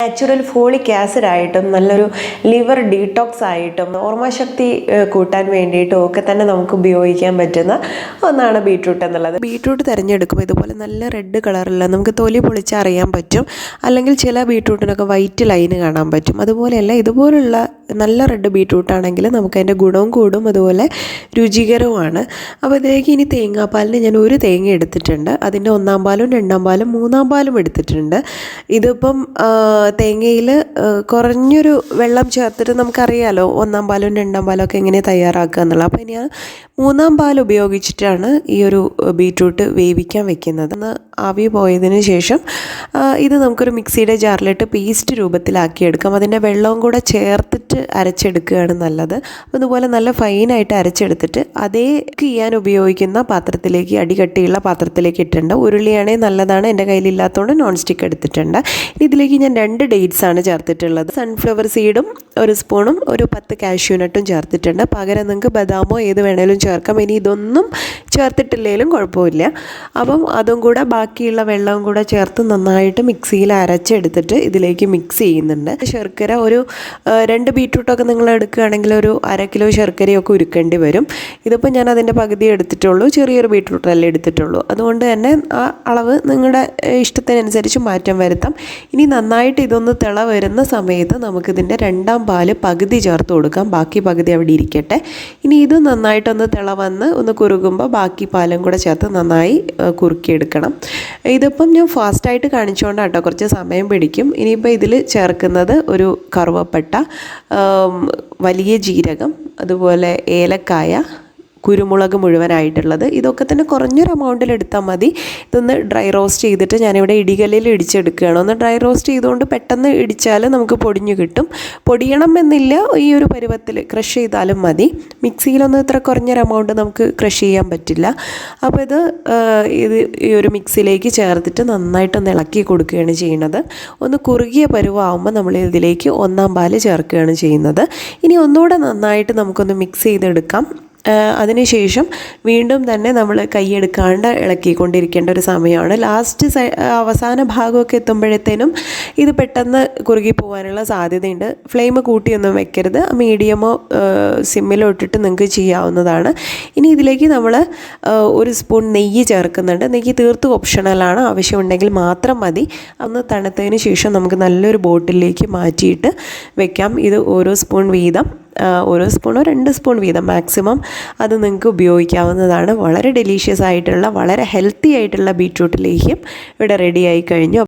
Natural folic acid ആയിട്ടും നല്ലൊരു liver detox ആയിട്ടും ഓർമ്മശക്തി കൂട്ടാൻ വേണ്ടിയിട്ടും ഒക്കെ തന്നെ നമുക്ക് ഉപയോഗിക്കാൻ പറ്റുന്ന ഒന്നാണ് ബീട്രൂട്ട് എന്നുള്ളത്. ബീട്രൂട്ട് തിരഞ്ഞെടുക്കുമ്പോൾ ഇതുപോലെ നല്ല റെഡ് കളറുള്ള നമുക്ക് തൊലി പൊളിച്ചാൽ അറിയാൻ പറ്റും. അല്ലെങ്കിൽ ചില ബീട്രൂട്ടിനൊക്കെ വൈറ്റ് ലൈന് കാണാൻ പറ്റും. അതുപോലെയല്ല ഇതുപോലുള്ള നല്ല റെഡ് ബീട്രൂട്ട് ആണെങ്കിൽ നമുക്ക് അതിൻ്റെ ഗുണവും കൂടും, അതുപോലെ രുചികരവുമാണ്. അപ്പോൾ ഇതിലേക്ക് ഇനി തേങ്ങാപ്പാലിന് ഞാൻ ഒരു തേങ്ങ എടുത്തിട്ടുണ്ട്. അതിൻ്റെ 1-ാം പാലും 2-ാം പാലും 3-ാം പാലും എടുത്തിട്ടുണ്ട്. ഇതിപ്പം തേങ്ങയിൽ കുറഞ്ഞൊരു വെള്ളം ചേർത്തിട്ട് നമുക്കറിയാമല്ലോ 1-ാം പാലും 2-ാം പാലും ഒക്കെ എങ്ങനെ തയ്യാറാക്കുക എന്നുള്ളത്. അപ്പോൾ ഇനി 3-ാം പാൽ ഉപയോഗിച്ചിട്ടാണ് ഈ ഒരു ബീട്രൂട്ട് വേവിക്കാൻ വെക്കുന്നത്. ആവി പോയതിന് ശേഷം ഇത് നമുക്കൊരു മിക്സിയുടെ ജാറിലിട്ട് പേസ്റ്റ് രൂപത്തിലാക്കിയെടുക്കാം. അതിൻ്റെ വെള്ളവും കൂടെ ചേർത്തിട്ട് അരച്ചെടുക്കുകയാണ് നല്ലത്. അപ്പോൾ ഇതുപോലെ നല്ല ഫൈനായിട്ട് അരച്ചെടുത്തിട്ട് അതേ ചെയ്യാൻ ഉപയോഗിക്കുന്ന പാത്രത്തിലേക്ക്, അടികട്ടിയുള്ള പാത്രത്തിലേക്ക് ഇട്ടിട്ടുണ്ട്. ഉരുളിയാണെങ്കിൽ നല്ലതാണ്, എൻ്റെ കയ്യിലില്ലാത്തതുകൊണ്ട് നോൺ സ്റ്റിക്ക് എടുത്തിട്ടുണ്ട്. ഇതിലേക്ക് ഞാൻ 2 ഡേറ്റ്സ് ആണ് ചേർത്തിട്ടുള്ളത്. സൺഫ്ലവർ സീഡും 1 സ്പൂണും ഒരു 10 കാഷ്യൂനട്ടും ചേർത്തിട്ടുണ്ട്. പകരം നിങ്ങൾക്ക് ബദാമോ ഏത് വേണേലും ചേർക്കാം. ഇനി ഇതൊന്നും ചേർത്തിട്ടില്ലെങ്കിലും കുഴപ്പമില്ല. അപ്പം അതും കൂടെ ബാക്കിയുള്ള വെള്ളവും കൂടെ ചേർത്ത് നന്നായിട്ട് മിക്സിയിൽ അരച്ചെടുത്തിട്ട് ഇതിലേക്ക് മിക്സ് ചെയ്യുന്നുണ്ട്. ശർക്കര ഒരു 2 ബീട്രൂട്ടൊക്കെ നിങ്ങൾ എടുക്കുകയാണെങ്കിൽ ഒരു 1/2 കിലോ ശർക്കരയൊക്കെ ഉരുക്കേണ്ടി വരും. ഇതിപ്പോൾ ഞാൻ അതിൻ്റെ പകുതി എടുത്തിട്ടുള്ളൂ, ചെറിയൊരു ബീട്രൂട്ടല്ലേ എടുത്തിട്ടുള്ളൂ. അതുകൊണ്ട് തന്നെ ആ അളവ് നിങ്ങളുടെ ഇഷ്ടത്തിനനുസരിച്ച് മാറ്റം വരുത്താം. ഇനി നന്നായിട്ട് ഇതൊന്ന് തിള വരുന്ന സമയത്ത് നമുക്കിതിൻ്റെ 2-ാം പാല് പകുതി ചേർത്ത് കൊടുക്കാം. ബാക്കി പകുതി അവിടെ ഇരിക്കട്ടെ. ഇനി ഇത് നന്നായിട്ടൊന്ന് തിള വന്ന് ഒന്ന് കുറുകുമ്പോൾ ബാക്കി പാലും കൂടെ ചേർത്ത് നന്നായി കുറുക്കിയെടുക്കണം. ഇതിപ്പം ഞാൻ ഫാസ്റ്റായിട്ട് കാണിച്ചുകൊണ്ടാണ് കേട്ടോ, കുറച്ച് സമയം പിടിക്കും. ഇനിയിപ്പോൾ ഇതിൽ ചേർക്കുന്നത് ഒരു കറുവപ്പട്ട, വലിയ ജീരകം, അതുപോലെ ഏലക്കായ, കുരുമുളക് മുഴുവനായിട്ടുള്ളത്. ഇതൊക്കെ തന്നെ കുറഞ്ഞൊരു എമൗണ്ടിൽ എടുത്താൽ മതി. ഇതൊന്ന് ഡ്രൈ റോസ്റ്റ് ചെയ്തിട്ട് ഞാനിവിടെ ഇടികല്ലിൽ ഇടിച്ചെടുക്കുകയാണ്. ഒന്ന് ഡ്രൈ റോസ്റ്റ് ചെയ്തുകൊണ്ട് പെട്ടെന്ന് ഇടിച്ചാൽ നമുക്ക് പൊടിഞ്ഞു കിട്ടും. പൊടിയണം എന്നില്ല, ഈ ഒരു പരുവത്തിൽ ക്രഷ് ചെയ്താലും മതി. മിക്സിയിലൊന്നും ഇത്ര കുറഞ്ഞൊരു എമൗണ്ട് നമുക്ക് ക്രഷ് ചെയ്യാൻ പറ്റില്ല. അപ്പോൾ ഇത് ഈ ഒരു മിക്സിയിലേക്ക് ചേർത്തിട്ട് നന്നായിട്ടൊന്ന് ഇളക്കി കൊടുക്കുകയാണ് ചെയ്യുന്നത്. ഒന്ന് കുറുകിയ പരുവാകുമ്പോൾ നമ്മൾ ഇതിലേക്ക് 1-ാം പാല് ചേർക്കുകയാണ് ചെയ്യുന്നത്. ഇനി ഒന്നുകൂടെ നന്നായിട്ട് നമുക്കൊന്ന് മിക്സ് ചെയ്തെടുക്കാം. അതിനുശേഷം വീണ്ടും തന്നെ നമ്മൾ കൈയെടുക്കാണ്ട് ഇളക്കിക്കൊണ്ടിരിക്കേണ്ട ഒരു സമയമാണ്. അവസാന ഭാഗമൊക്കെ എത്തുമ്പോഴത്തേനും ഇത് പെട്ടെന്ന് കുറുകി പോകാനുള്ള സാധ്യതയുണ്ട്. ഫ്ലെയിം കൂട്ടിയൊന്നും വെക്കരുത്, മീഡിയമോ സിമ്മിലോ ഇട്ടിട്ട് നിങ്ങൾക്ക് ചെയ്യാവുന്നതാണ്. ഇനി ഇതിലേക്ക് നമ്മൾ 1 സ്പൂൺ നെയ്യ് ചേർക്കുന്നുണ്ട്. നെയ്യ് തീർത്തും ഓപ്ഷണലാണ്, ആവശ്യമുണ്ടെങ്കിൽ മാത്രം മതി. അന്ന് തണുത്തതിന് ശേഷം നമുക്ക് നല്ലൊരു ബോട്ടിലേക്ക് മാറ്റിയിട്ട് വെക്കാം. ഇത് ഓരോ സ്പൂൺ വീതം, 1 സ്പൂണോ 2 സ്പൂൺ വീതം മാക്സിമം അത് നിങ്ങൾക്ക് ഉപയോഗിക്കാവുന്നതാണ്. വളരെ ഡെലീഷ്യസ് ആയിട്ടുള്ള, വളരെ ഹെൽത്തി ആയിട്ടുള്ള ബീട്രൂട്ട് ലേഹ്യം ഇവിടെ റെഡി ആയി കഴിഞ്ഞു.